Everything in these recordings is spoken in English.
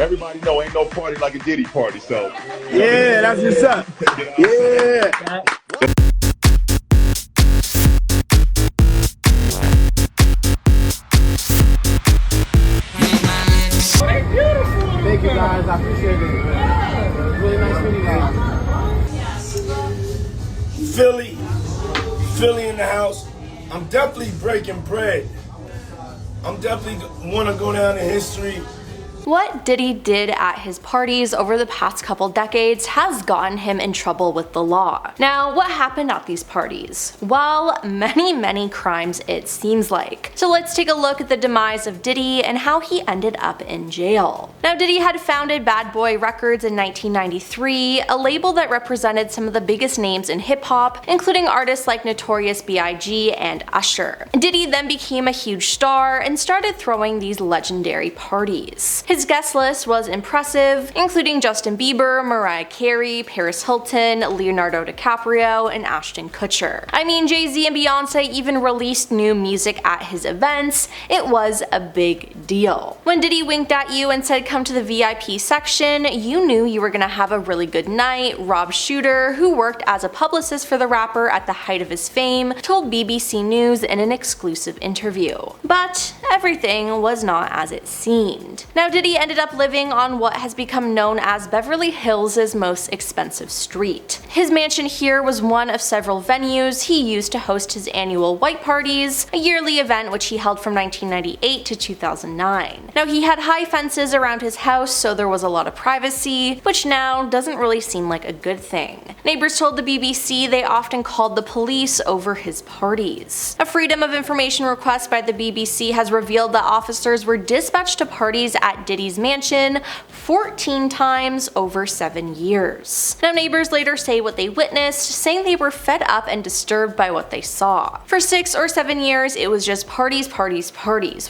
everybody know ain't no party like a Diddy party, so. Yeah, that's what's up. Yeah. Thank you guys, I appreciate it. It was really nice meeting you. Philly in the house. I'm definitely breaking bread. I'm definitely want to go down in history. What Diddy did at his parties over the past couple decades has gotten him in trouble with the law. Now, what happened at these parties? Well, many crimes it seems like. So let's take a look at the demise of Diddy and how he ended up in jail. Now, Diddy had founded Bad Boy Records in 1993, a label that represented some of the biggest names in hip-hop, including artists like Notorious B.I.G. and Usher. Diddy then became a huge star and started throwing these legendary parties. His guest list was impressive, including Justin Bieber, Mariah Carey, Paris Hilton, Leonardo DiCaprio, and Ashton Kutcher. I mean, Jay-Z and Beyonce even released new music at his events. It was a big deal. When Diddy winked at you and said come to the VIP section, you knew you were gonna have a really good night. Rob Shooter, who worked as a publicist for the rapper at the height of his fame, told BBC News in an exclusive interview. But everything was not as it seemed. Now, Diddy ended up living on what has become known as Beverly Hills' most expensive street. His mansion here was one of several venues he used to host his annual white parties, a yearly event which he held from 1998 to 2009. Now, he had high fences around his house, so there was a lot of privacy, which now doesn't really seem like a good thing. Neighbors told the BBC they often called the police over his parties. A Freedom of Information request by the BBC has revealed that officers were dispatched to parties at Diddy's mansion 14 times over 7 years. Now, neighbors later say what they witnessed, saying they were fed up and disturbed by what they saw. For 6 or 7 years, it was just parties,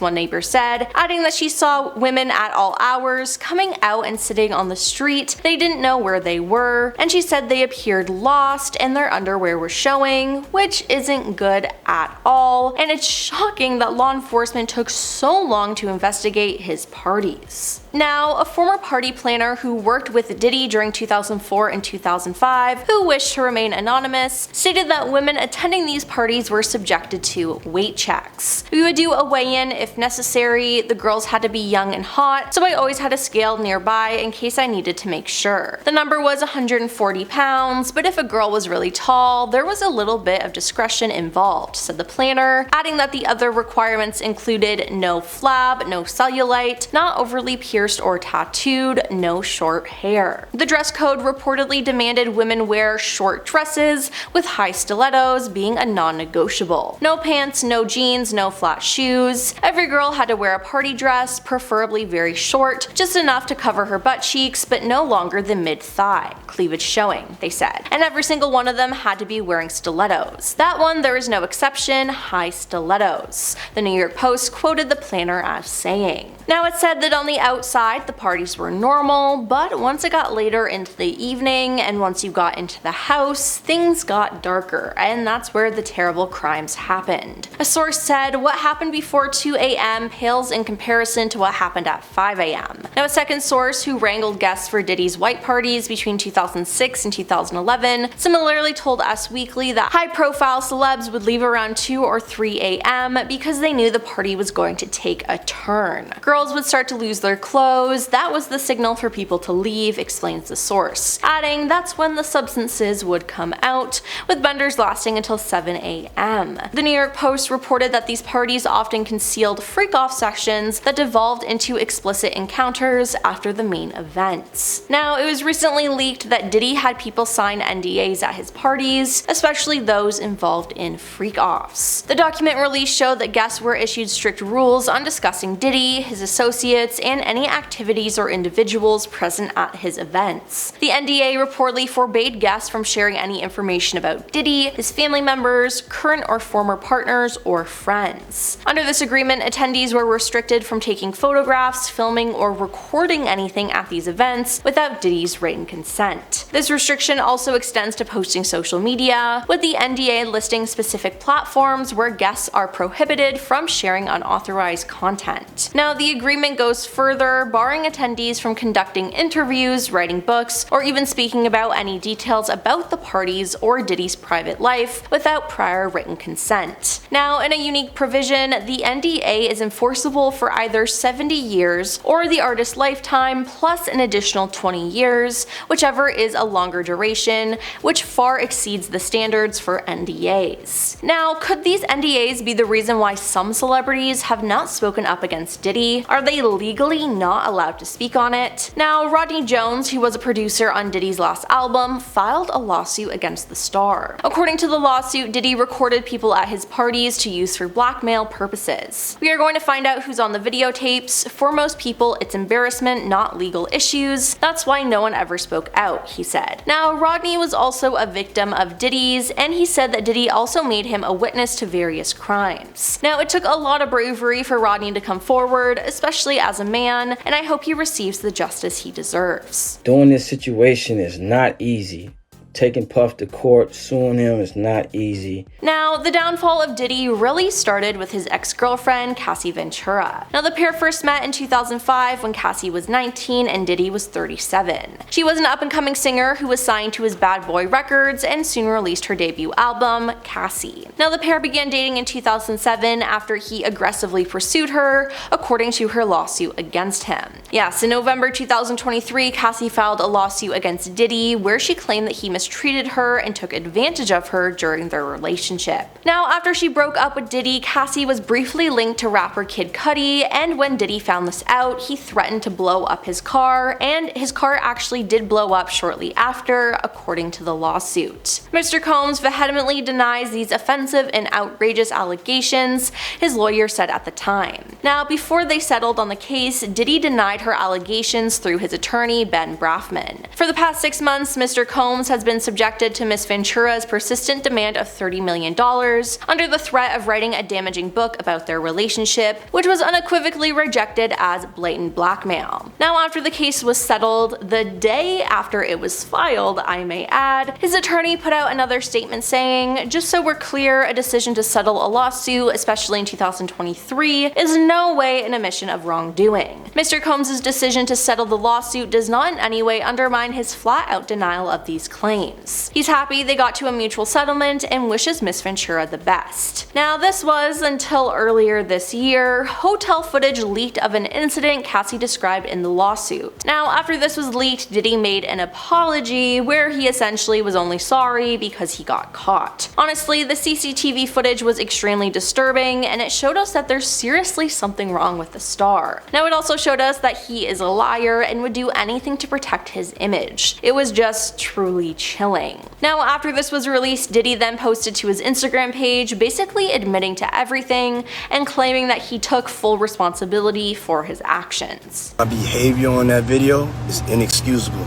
one neighbor said, adding that she saw women at all hours coming out and sitting on the street. They didn't know where they were, and she said they appeared lost and their underwear was showing, which isn't good at all, and it's shocking that law enforcement took so long to investigate his parties. Now, a former party planner who worked with Diddy during 2004 and 2005, who wished to remain anonymous, stated that women attending these parties were subjected to weight checks. We would do a weigh-in if necessary. The girls had to be young and hot, so I always had a scale nearby in case I needed to make sure. The number was 140 pounds, but if a girl was really tall, there was a little bit of discretion involved, said the planner, adding that the other requirements included no flab, no cellulite, not overly pierced or tattooed, no short hair. The dress code reportedly demanded women wear short dresses with high stilettos being a non-negotiable. No pants, no jeans, no flat shoes. Every girl had to wear a party dress, preferably very short, just enough to cover her butt cheeks but no longer than mid-thigh. Cleavage showing, they said. And every single one of them had to be wearing stilettos. That one, there is no exception, high stilettos. The New York Post quoted the planner as saying. Now, it's said that on the outside the parties were normal, but once it got later into the evening and once you got into the house, things got darker, and that's where the terrible crimes happened. A source said what happened before 2 a.m. pales in comparison to what happened at 5 a.m. Now, a second source who wrangled guests for Diddy's white parties between 2006 and 2011 similarly told Us Weekly that high-profile celebs would leave around 2 or 3 a.m. because they knew the party was going to take a turn. Girls would start to lose their clothes. That was the signal for people to leave, explains the source, adding that's when the substances would come out, with benders lasting until 7 a.m. The New York Post reported that these parties often concealed freak-off sections that devolved into explicit encounters after the main events. Now, it was recently leaked that Diddy had people sign NDAs at his parties, especially those involved in freak-offs. The document release showed that guests were issued strict rules on discussing Diddy, his associates, and any activities or individuals present at his events. The NDA reportedly forbade guests from sharing any information about Diddy, his family members, current or former partners, or friends. Under this agreement, attendees were restricted from taking photographs, filming, or recording anything at these events without Diddy's written consent. This restriction also extends to posting social media, with the NDA listing specific platforms where guests are prohibited from sharing unauthorized content. Now, the agreement goes further barring attendees from conducting interviews, writing books, or even speaking about any details about the parties or Diddy's private life without prior written consent. Now, in a unique provision, the NDA is enforceable for either 70 years or the artist's lifetime plus an additional 20 years, whichever is a longer duration, which far exceeds the standards for NDAs. Now, could these NDAs be the reason why some celebrities have not spoken up against Diddy? Are they legally not allowed to speak on it? Now, Rodney Jones, who was a producer on Diddy's last album, filed a lawsuit against the star. According to the lawsuit, Diddy recorded people at his parties to use for blackmail purposes. We are going to find out who's on the videotapes. For most people, it's embarrassment, not legal issues. That's why no one ever spoke out, he said. Now, Rodney was also a victim of Diddy's, and he said that Diddy also made him a witness to various crimes. Now, it took a lot of bravery for Rodney to come forward, especially as a man, and I hope he receives the justice he deserves. Doing this situation is not easy. Taking Puff to court, suing him is not easy. Now, the downfall of Diddy really started with his ex-girlfriend, Cassie Ventura. Now, the pair first met in 2005 when Cassie was 19 and Diddy was 37. She was an up-and-coming singer who was signed to his Bad Boy Records and soon released her debut album, Cassie. Now, the pair began dating in 2007 after he aggressively pursued her, according to her lawsuit against him. Yes, in November 2023, Cassie filed a lawsuit against Diddy where she claimed that he mistreated her and took advantage of her during their relationship. Now, after she broke up with Diddy, Cassie was briefly linked to rapper Kid Cudi, and when Diddy found this out, he threatened to blow up his car, and his car actually did blow up shortly after, according to the lawsuit. Mr. Combs vehemently denies these offensive and outrageous allegations, his lawyer said at the time. Now, before they settled on the case, Diddy denied her allegations through his attorney, Ben Brafman. For the past 6 months, Mr. Combs has been subjected to Ms. Ventura's persistent demand of $30 million under the threat of writing a damaging book about their relationship, which was unequivocally rejected as blatant blackmail. Now, after the case was settled, the day after it was filed, I may add, his attorney put out another statement saying, "Just so we're clear, a decision to settle a lawsuit, especially in 2023, is no way an admission of wrongdoing. Mr. Combs' decision to settle the lawsuit does not in any way undermine his flat-out denial of these claims. He's happy they got to a mutual settlement and wishes Miss Ventura the best." Now, this was until earlier this year, hotel footage leaked of an incident Cassie described in the lawsuit. Now, after this was leaked, Diddy made an apology where he essentially was only sorry because he got caught. Honestly, the CCTV footage was extremely disturbing, and it showed us that there's seriously something wrong with the star. Now, it also showed us that he is a liar and would do anything to protect his image. It was just truly chilling. Now, after this was released, Diddy then posted to his Instagram page basically admitting to everything and claiming that he took full responsibility for his actions. My behavior on that video is inexcusable.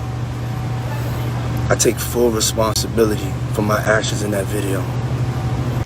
I take full responsibility for my actions in that video.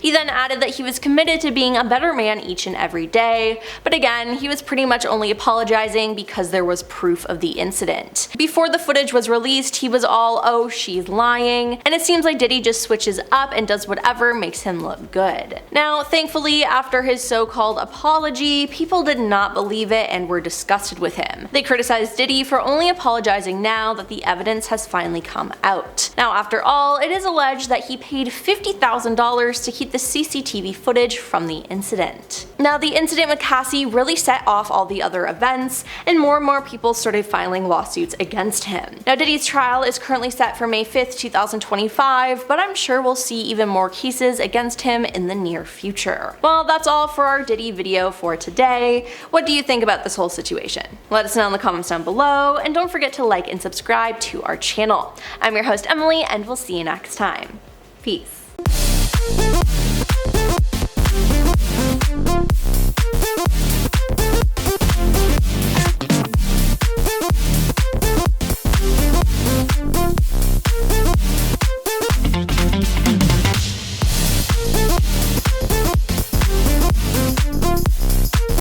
He then added that he was committed to being a better man each and every day, but again, he was pretty much only apologizing because there was proof of the incident. Before the footage was released, he was all, "Oh, she's lying," and it seems like Diddy just switches up and does whatever makes him look good. Now, thankfully, after his so-called apology, people did not believe it and were disgusted with him. They criticized Diddy for only apologizing now that the evidence has finally come out. Now, after all, it is alleged that he paid $50,000 to keep the CCTV footage from the incident. Now, the incident with Cassie really set off all the other events, and more people started filing lawsuits against him. Now, Diddy's trial is currently set for May 5th, 2025, but I'm sure we'll see even more cases against him in the near future. Well, that's all for our Diddy video for today. What do you think about this whole situation? Let us know in the comments down below, and don't forget to like and subscribe to our channel. I'm your host, Emily, and we'll see you next time. Peace.